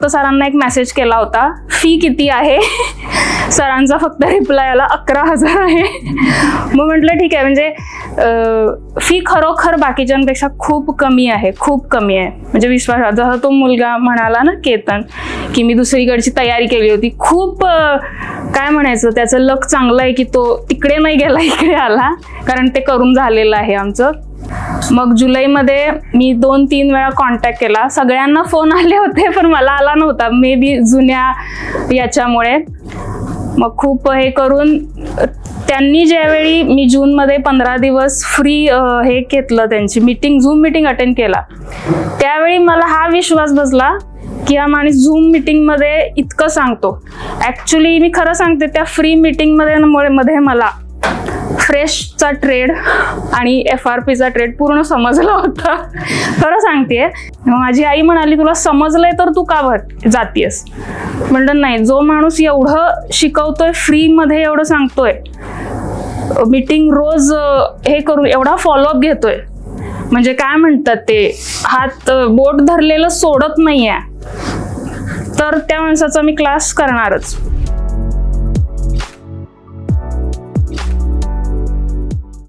तर सरांना एक मेसेज केला होता, फी किती आहे? सरांचा फक्त रिप्लाय आला 11,000 आहे. मग म्हटलं ठीक आहे, म्हणजे फी खरोखर बाकीच्यांपेक्षा खूप कमी आहे, खूप कमी आहे. म्हणजे विश्वास, जसा तो मुलगा म्हणाला ना केतन, की मी दुसरीकडची तयारी केली होती, खूप काय म्हणायचं, त्याचं लक चांगलं आहे की तो तिकडे नाही गेला, इकडे आला, कारण ते करून झालेलं आहे आमचं. मग जुलैमध्ये मी 2-3 वेळा कॉन्टॅक्ट केला. सगळ्यांना फोन आले होते पण मला आला नव्हता, मे बी जुन्या याच्यामुळे. मग खूप हे करून त्यांनी ज्यावेळी मी जूनमध्ये 15 दिवस फ्री हे घेतलं, त्यांची मीटिंग, झूम मीटिंग अटेंड केला, त्यावेळी मला हा विश्वास बसला की हा माणूस झूम मीटिंगमध्ये इतकं सांगतो. ॲक्च्युली मी खरं सांगते, त्या फ्री मीटिंगमध्ये मला फ्रेशचा ट्रेड आणि FRPचा ट्रेड पूर्ण समजला होता. खरं सांगतेय. माझी आई म्हणाली, तुला समजलंय तर तू का जातीयस? म्हणलं नाही, जो माणूस एवढं शिकवतोय, फ्रीमध्ये एवढं सांगतोय, मीटिंग रोज हे करून एवढा फॉलोअप घेतोय, म्हणजे काय म्हणतात ते, हात बोट धरलेलं सोडत नाहीये, तर त्या माणसाचा मी क्लास करणारच.